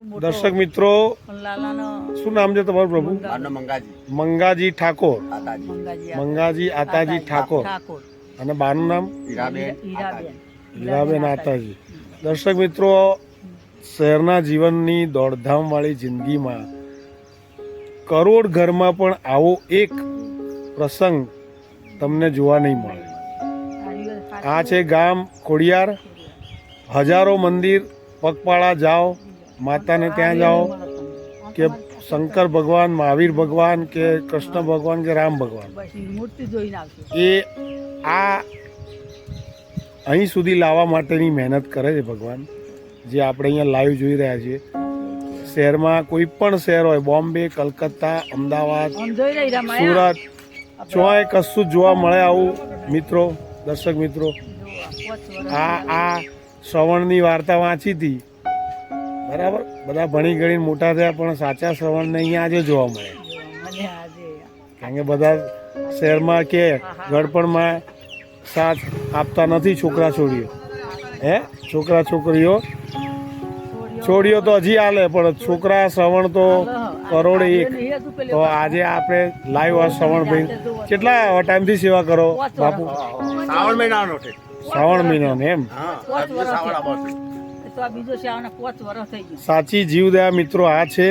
દર્શક મિત્રો, શું નામ છે તમારું પ્રભુ? મંગાજી ઠાકોર. મંગાજી આતાજી ઠાકોર. અને બાનું નામ હીરાબેન આતાજી. દર્શક મિત્રો, શહેરના જીવનની દોડધામ વાળી જિંદગીમાં કરોડ ઘરમાં પણ આવો એક પ્રસંગ તમને જોવા નહીં મળે. આ છે ગામ ખોડિયાર. હજારો મંદિર પગપાળા જાઓ, માતાને ત્યાં જાઓ, કે શંકર ભગવાન, મહાવીર ભગવાન, કે કૃષ્ણ ભગવાન, કે રામ ભગવાન, એ આ અહીં સુધી લાવવા માટેની મહેનત કરે છે ભગવાન. જે આપણે અહીંયા લાઈવ જોઈ રહ્યા છીએ, શહેરમાં કોઈ પણ શહેર હોય, બોમ્બે, કલકત્તા, અમદાવાદ, સુરત, ચોય કશું જોવા મળે આવું મિત્રો, દર્શક મિત્રો. આ શ્રવણની વાર્તા વાંચી હતી, બરાબર. બધા ભણી ગણીને મોટા થયા, પણ સાચા શ્રવણને અહીંયા આજે જોવા મળે. કારણ કે બધા શહેરમાં કે ગળપણમાં સાથ આપતા નથી છોકરા છોડીઓ. છોકરા છોડીઓ તો હજી હાલે, પણ છોકરા શ્રવણ તો કરોડ એક. તો આજે આપણે લાઈવ આ શ્રવણભાઈ, કેટલા ટાઈમથી સેવા કરો બાપુ? શ્રાવણ મહિનાનો એમ? સાચી જીવદયા મિત્રો આ છે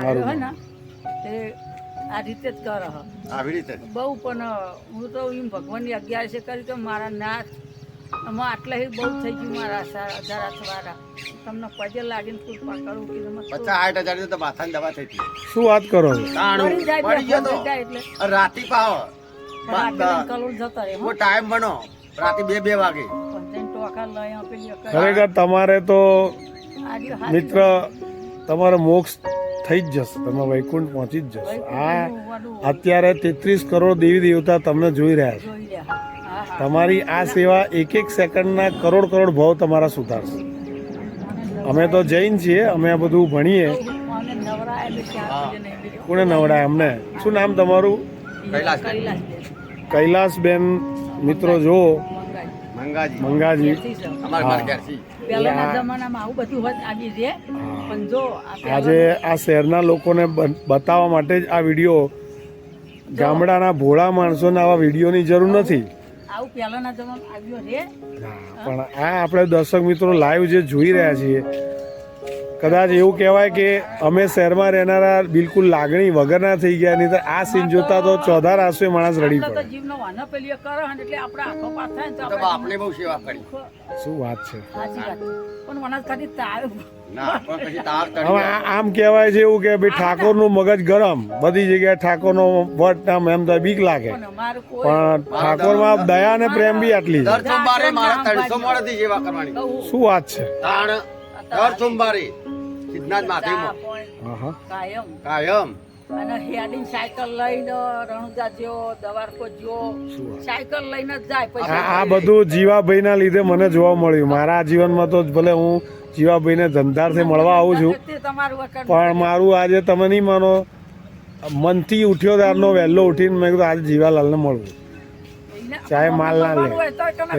મારું. આ રીતે જ કર બહુ, પણ હું તો એમ ભગવાનની આજ્ઞા છે કરી કે મારા નાથ આમાં આટલા બહુ થઈ ગયું. મારા 1000 વાળા તમને પજે લાગીને કૃપા કરું કે 50-60 હજાર માથાની દવા થઈ હતી. શું વાત કરો છો? એટલે રાતી પાવ કલોલ જતા રહે ટાઈમ બનો રાતે 2 વાગે. ખરેખર તમારે તો મિત્ર, તમારો મોક્ષ થઈ જ જશે, તમે વૈકુંઠ પહોંચી જ જશો. આ અત્યારે 33 કરોડ દેવી દેવતા તમને જોઈ રહ્યા છે. તમારી આ સેવા એક સેકન્ડના કરોડ ભાવ તમારા સુધારશે. અમે તો જૈન છીએ, અમે આ બધું ભણીએ. કોને નવડાય અમને? શું નામ તમારું? કૈલાસબેન. મિત્રો જો મંગાજી, આજે આ શહેરના લોકોને બતાવવા માટે જ આ વિડીયો. ગામડાના ભોળા માણસોને આવા વિડીયોની જરૂર નથી, પણ આ આપણે દર્શક મિત્રો લાઈવ જે જોઈ રહ્યા છીએ, કદાચ એવું કહેવાય કે અમે શહેરમાં રહેનારા બિલકુલ લાગણી વગરના થઈ ગયા. નહીં તો આ સીન જોતા તો ચોધાર આંસુએ માણસ રડી પડે. શું વાત છે? હવે આમ કહેવાય છે એવું કે ભાઈ ઠાકોરનું મગજ ગરમ, બધી જગ્યાએ ઠાકોરનો વટ નામ એમ તો બીક લાગે, પણ ઠાકોરમાં દયા અને પ્રેમ બી આટલી છે. શું વાત છે? દર સોમવારે સિદ્ધનાથ મહાદેવમાં કાયમ અને હેડિંગ સાયકલ લઈને રણુજા જ્યો, દવારકો જ્યો, સાયકલ લઈને જ જાય. પછી આ બધું જીવાભાઈના લીધે મને જોવા મળ્યું. મારા જીવનમાં તો ભલે હું જીવાભાઈને ધંધારથી મળવા આવું છું, પણ મારું આજે તમે નહીં માનો, મનથી ઉઠ્યો ત્યારનો વહેલો ઉઠીને મેં કીધું આજે જીવાલાલને મળવું, ચાહે માલ ના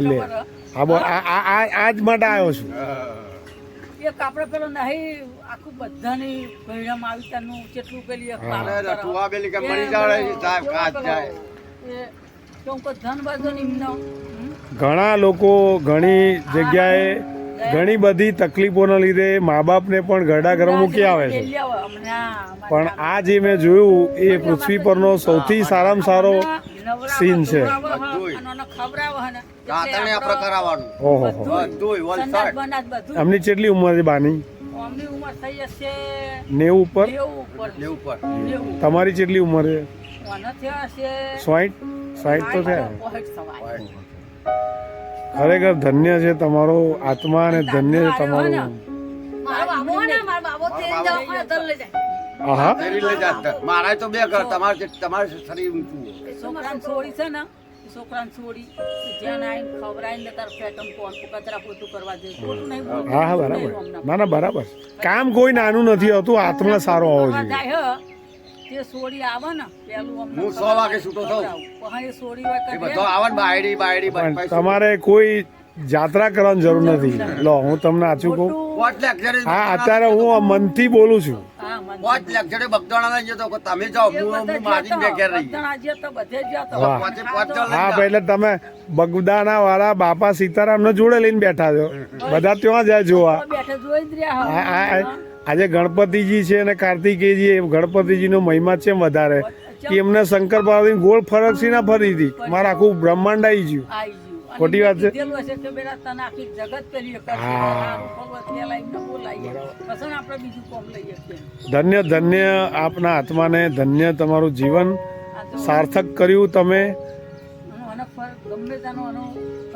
લે. આજ માટે આવ્યો છું. એક આપણે પેલો નહીં આખું બધાની પરિણામ આવીતાનું કેટલું પેલી ઘણા લોકો ઘણી જગ્યાએ ઘણી બધી તકલીફોના લીધે મા બાપને પણ ઘરડા ઘર મૂકી આવે છે, પણ આ જે મેં જોયું એ પૃથ્વી પરનો સૌથી સારામાં સારો સીન છે. એમની કેટલી ઉંમર છે બાની? 90 ઉપર. તમારી કેટલી ઉંમર છે? 60 તો છે. ખરેખર ધન્ય છે તમારો આત્મા, અને ધન્ય છે તમારું. મારા તો 2 ઘર, તમારે શરીર ઊંચું. છોકરાને છોડી જ્યાં આવીને ખવડાવીને તાર પેટમ કોણ કચરા પોતું કરવા દે. હા બરાબર. ના બરાબર. કામ કોઈ નાનું નથી હોતું, આત્મા સારો હોવો જોઈએ. તે સોડી આવે ને પેલું હું 100 વાગે છૂટો થાઉં. સોડી હોય બધો આવે ને બાયડી તમારે કોઈ જાત્રા કરવાની જરૂર નથી. લો હું તમને આછું કહું, પોચ લેક્ચરે હા અત્યારે હું મનથી બોલું છું. હા, મને પોચ લેક્ચરે બગદાણા લઈ જતો કે તમે જાઓ એ હું બધા મારી જતો. બેકાર રહી બધાના જે તો બધે જ જતો. વાહ. પોચે પોચ તો લઈ હા જાઓ. ભાઈ, એટલે તમે બગદાણા વાળા બાપા સીતારામ ને જોડે લઈને બેઠા છો, બધા ત્યાં જાય જોવા. તો બેઠે જોઈ જ રહ્યા આજે ગણપતિજી છે અને કાર્તિકેયજી, એ ગણપતિજીનો મહિમા છે એમ વધારે કે એમને શંકર પાર્વતી ગોળ ફરકથી ના ફરી હતી, મારે આખું બ્રહ્માંડ આવી ગયું. આવી ગયું. અને ખોટી વાત છે? કીધેલું હશે કે બેટા તને આખી જગત પેલી એક જ છે. હા. આ પર્વત પેલા એમને બોલાવીએ. પછી આપણે બીજું કોમ લઈએ છીએ. ધન્ય ધન્ય આપના આત્માને, ધન્ય તમારું જીવન આ તો સાર્થક કર્યું તમે. આનો ફર ગમે તેનો આનો